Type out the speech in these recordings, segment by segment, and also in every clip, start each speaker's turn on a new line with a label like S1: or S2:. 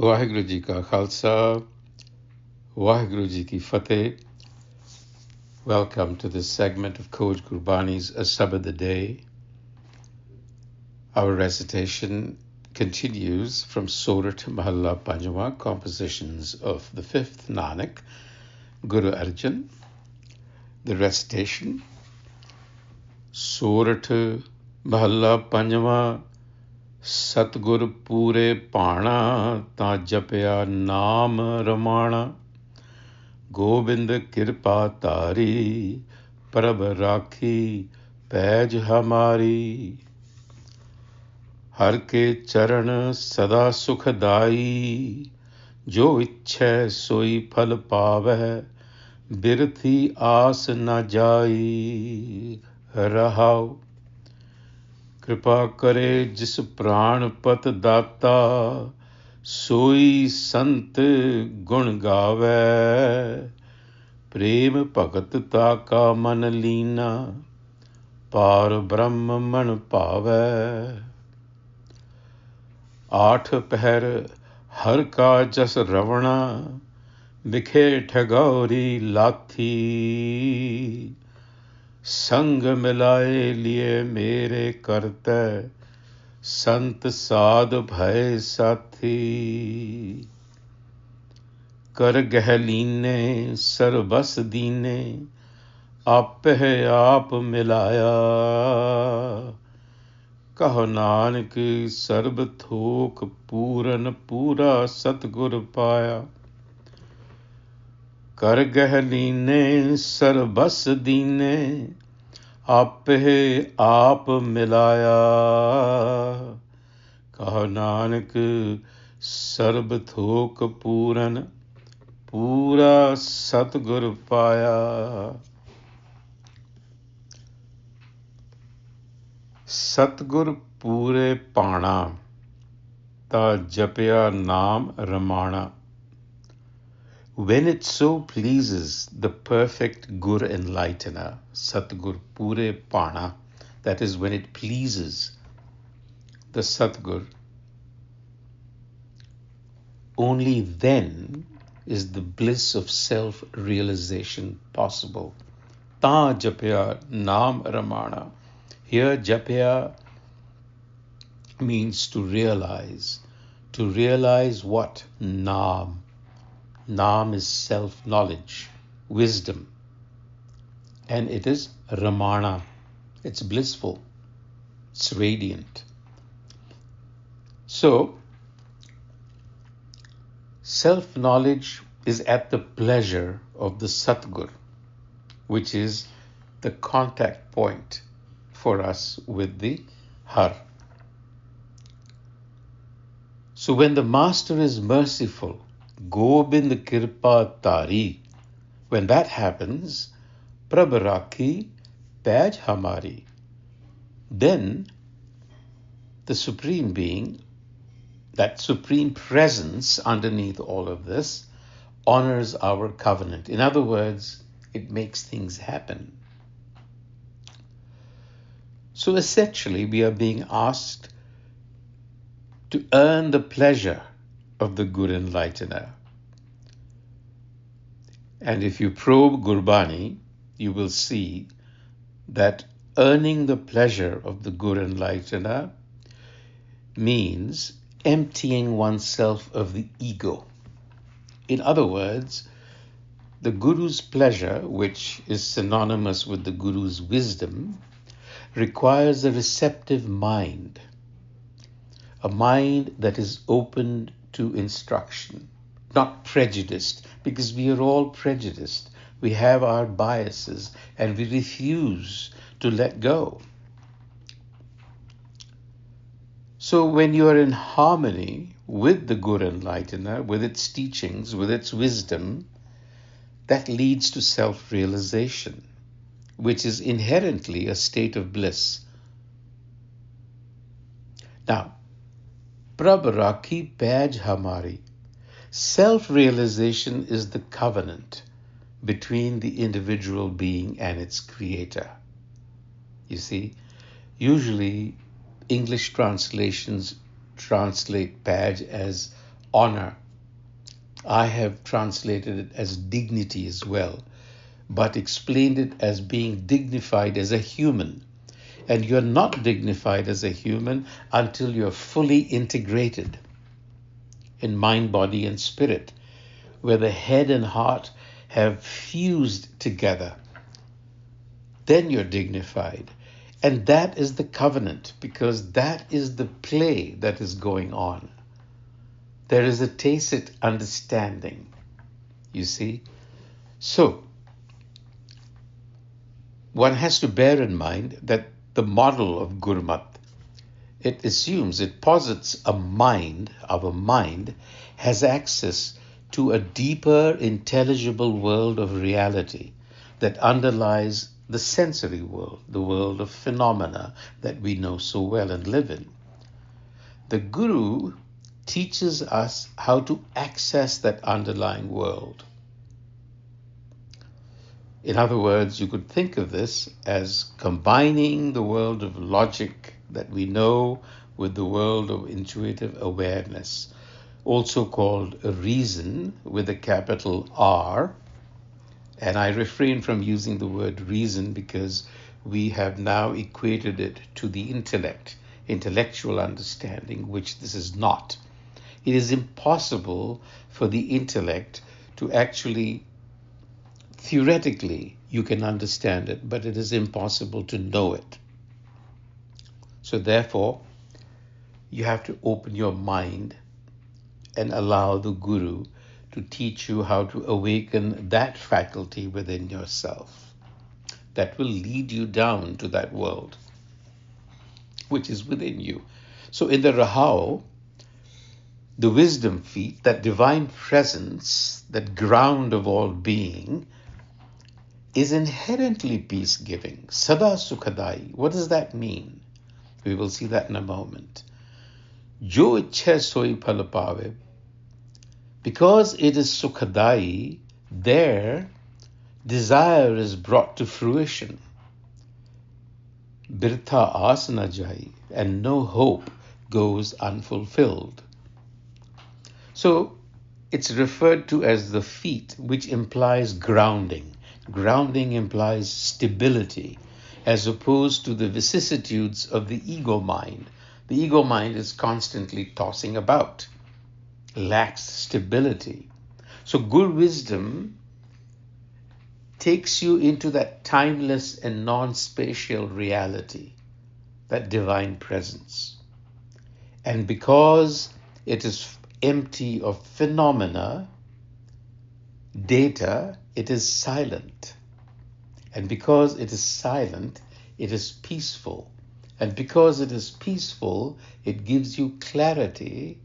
S1: ਵਾਹਿਗੁਰੂ ਜੀ ਕਾ Khalsa, Waheguru ji ki fateh. Welcome to this segment of Coach Gurbani's a-sabad-a-day. Our recitation continues from Surat Mahalla Panjwa, compositions of the fifth Nanak, Guru Arjan. The recitation: Surat Mahalla Panjwa, Satgur pure Bhana, ta japya naam ramana. Govind कृपा तारी, प्रभ राखी page हमारी. हर के चरण सदा सुखदाई, जो इच्छै सोई फल पावै, बिरथी आस न जाई. रहाओ. कृपा करे जिस प्राणपत दाता, सोई संत गुण गावै. प्रेम भगत ताका मन लीना, पार ब्रह्म मन पावै. आठ पहर हर का जस रवणा, बिखे ठगौरी लाथी. संग मिलाए लिए मेरे करतै, संत साध भय साथी. कर गह लीने सरबस दीने, आपह आप मिलाया. कहो नानक सर्ब थोक पूरन, पूरा सतगुर पाया. कर गह लीने सरबस दीने, आपह आप मिलाया. कहो नानक सर्ब थोक पूरन, पूरा सतगुर पाया. सतगुर पूरे पाणा, ता जपया नाम Ramana. When it so pleases the perfect Gur enlightener, Satgur pure Bhana, that is when it pleases the Satgur, only then is the bliss of self-realization possible. Ta japya naam ramana. Here japya means to realize. To realize what? Naam. Naam is self-knowledge, wisdom. And it is ramana. It's blissful. It's radiant. So, self-knowledge is at the pleasure of the Satgur, which is the contact point for us with the Har. So when the Master is merciful, Gobind Kirpa Tari, when that happens, Prabh Rakhi Paj Hamari, then the Supreme Being, that Supreme Presence underneath all of this, honors our covenant. In other words, it makes things happen. So essentially, we are being asked to earn the pleasure of the Gur Enlightener. And if you probe Gurbani, you will see that earning the pleasure of the Gur Enlightener means emptying oneself of the ego. In other words, the Guru's pleasure, which is synonymous with the Guru's wisdom, requires a receptive mind, a mind that is open to instruction, not prejudiced, because we are all prejudiced. We have our biases and we refuse to let go. So when you are in harmony with the Gur Enlightener, with its teachings, with its wisdom, that leads to self-realization, which is inherently a state of bliss. Now, Prabh Rakhi Paj Hamari. Self-realization is the covenant between the individual being and its creator. You see, usually English translations translate Paj as honor. I have translated it as dignity as well, but explained it as being dignified as a human. And you're not dignified as a human until you're fully integrated in mind, body, and spirit, where the head and heart have fused together. Then you're dignified. And that is the covenant, because that is the play that is going on. There is a tacit understanding, you see. So, one has to bear in mind that the model of Gurmat, it posits a mind, our mind, has access to a deeper, intelligible world of reality that underlies the sensory world, the world of phenomena that we know so well and live in. The Guru teaches us how to access that underlying world. In other words, you could think of this as combining the world of logic that we know with the world of intuitive awareness, also called reason with a capital R. And I refrain from using the word reason because we have now equated it to the intellect, intellectual understanding, which this is not. It is impossible for the intellect to actually, theoretically, you can understand it, but it is impossible to know it. So therefore, you have to open your mind and allow the Guru to teach you how to awaken that faculty within yourself that will lead you down to that world which is within you. So in the Rahao, the wisdom feet, that divine presence, that ground of all being, is inherently peace-giving. Sada Sukhadai. What does that mean? We will see that in a moment. Jo ichha soi phal pave. Because it is Sukhadai, there desire is brought to fruition. Birtha aas na jai, and no hope goes unfulfilled. So it's referred to as the feet, which implies grounding. Grounding implies stability, as opposed to the vicissitudes of the ego mind. The ego mind is constantly tossing about, lacks stability. So good wisdom takes you into that timeless and non-spatial reality, that divine presence. And because it is empty of phenomena, data, it is silent. And because it is silent, it is peaceful. And because it is peaceful, it gives you clarity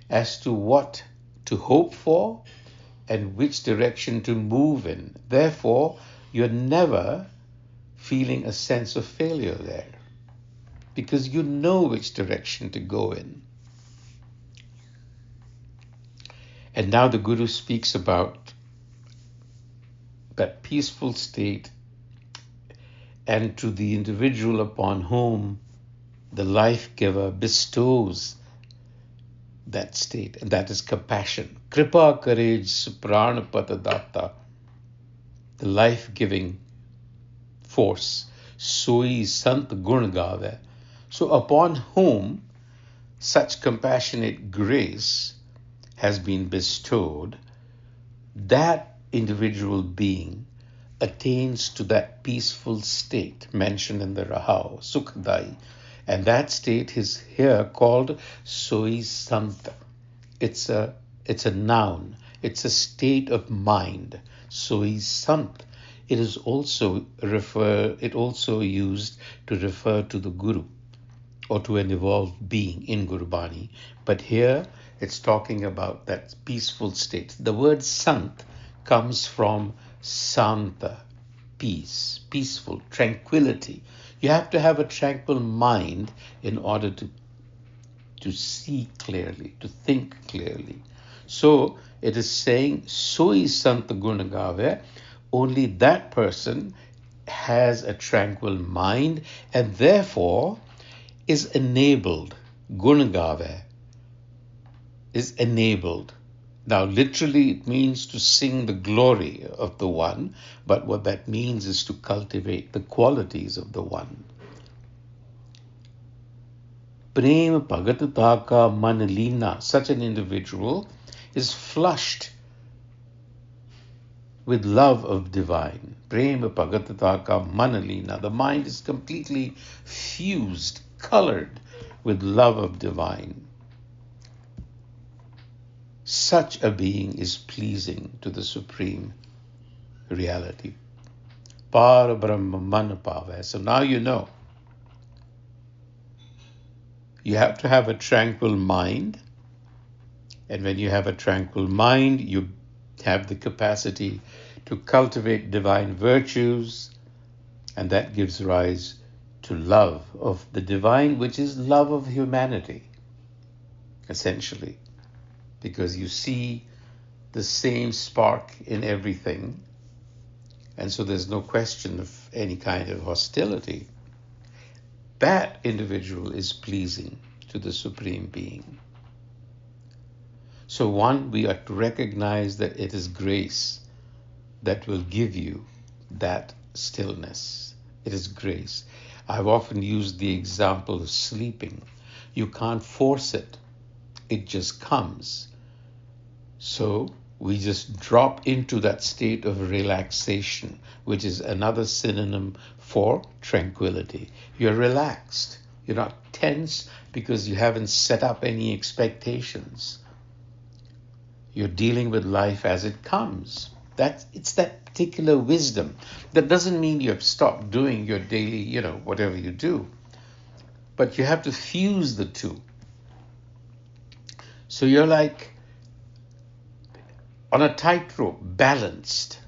S1: as to what to hope for and which direction to move in. Therefore, you're never feeling a sense of failure there, because you know which direction to go in. And now the Guru speaks about that peaceful state, and to the individual upon whom the life giver bestows that state, and that is compassion. Kripa courage pran patadata, the life-giving force. Soi sant gun gave. So upon whom such compassionate grace has been bestowed, that individual being attains to that peaceful state mentioned in the Rahao, Sukhdai. And that state is here called Soi Sant. It's a noun. It's a state of mind. Soi Sant. It is also used to refer to the Guru or to an evolved being in Gurbani. But here it's talking about that peaceful state. The word Sant comes from Santa, peace, peaceful, tranquility. You have to have a tranquil mind in order to see clearly, to think clearly. So it is saying, Soi Sant Gunagave, only that person has a tranquil mind and therefore is enabled, Gunagave, is enabled. Now, literally, it means to sing the glory of the One, but what that means is to cultivate the qualities of the One. Prem Bhagat Taka Man Leena, such an individual is flushed with love of divine. Prem Bhagat Taka Man Leena, the mind is completely fused, colored with love of divine. Such a being is pleasing to the Supreme Reality. Par Brahma Man Pavai. So now you know. You have to have a tranquil mind. And when you have a tranquil mind, you have the capacity to cultivate divine virtues. And that gives rise to love of the divine, which is love of humanity, essentially. Because you see the same spark in everything. And so there's no question of any kind of hostility. That individual is pleasing to the Supreme Being. So one, we are to recognize that it is grace that will give you that stillness. It is grace. I've often used the example of sleeping. You can't force it. It just comes. So we just drop into that state of relaxation, which is another synonym for tranquility. You're relaxed. You're not tense because you haven't set up any expectations. You're dealing with life as it comes. It's that particular wisdom. That doesn't mean you have stopped doing your daily, whatever you do. But you have to fuse the two. So you're like on a tightrope, balanced.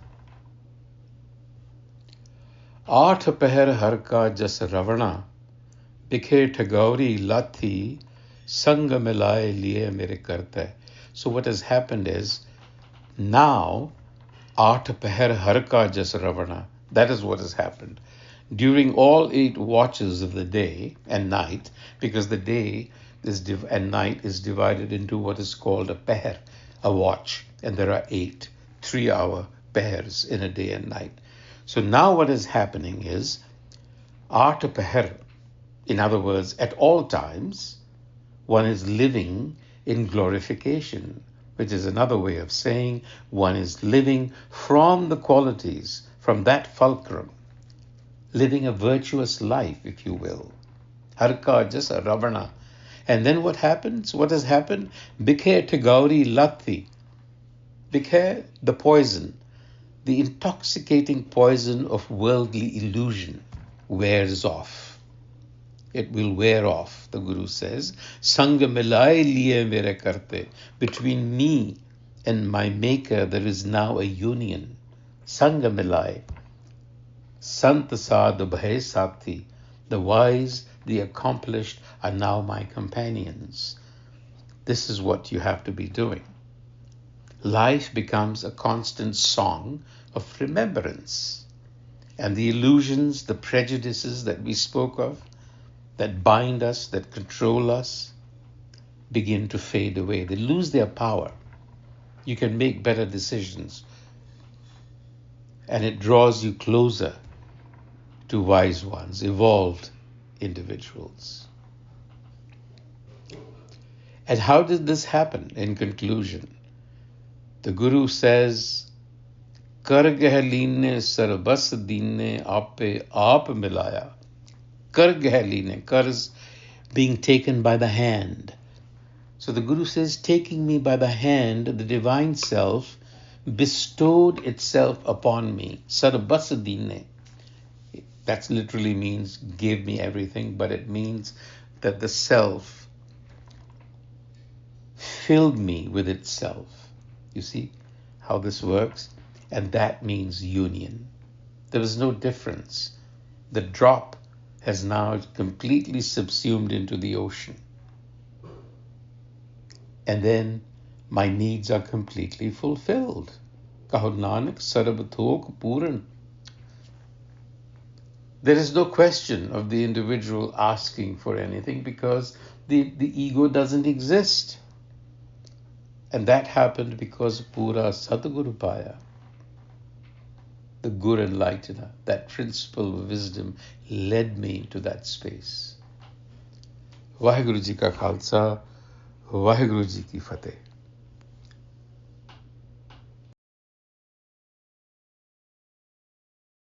S1: Aath pahar har ka jas ravana, bikhe thagauri lathi, sanga milaye liye mere karta. So what has happened is, now, Aath pahar har ka jas ravana, that is what has happened. During all 8 watches of the day and night, because the day and night is divided into what is called a pahar, a watch, and there are 8 3-hour pahars in a day and night. So now what is happening is, Aath pahar, in other words, at all times, one is living in glorification, which is another way of saying one is living from the qualities, from that fulcrum, living a virtuous life, if you will. Harka jasa ravana. And then what happens? What has happened? Bikhe Gauri Lati. Bikhe, the poison, the intoxicating poison of worldly illusion wears off. It will wear off, the Guru says. Sanga milai liye mere karte. Between me and my Maker there is now a union. Sanga milai. Sant a-sabad-a-day sati. The wise, the accomplished are now my companions. This is what you have to be doing. Life becomes a constant song of remembrance. And the illusions, the prejudices that we spoke of, that bind us, that control us, begin to fade away. They lose their power. You can make better decisions. And it draws you closer to wise ones, evolved individuals. And how did this happen in conclusion? The Guru says, Kar gehline sarbas dinne ape aap milaya. Kar gehline, kar is being taken by the hand. So the Guru says, taking me by the hand, the divine self bestowed itself upon me. Sarbas dinne. That literally means gave me everything, but it means that the self filled me with itself. You see how this works? And that means union. There is no difference. The drop has now completely subsumed into the ocean. And then my needs are completely fulfilled. Kaho Nanak sarab thok puran. There is no question of the individual asking for anything because the ego doesn't exist. And that happened because Pura Satgur Paya, the Gur Enlightener, that principle of wisdom led me to that space. Vaheguru Ji Ka Khalsa, Vaheguru Ji Ki Fateh.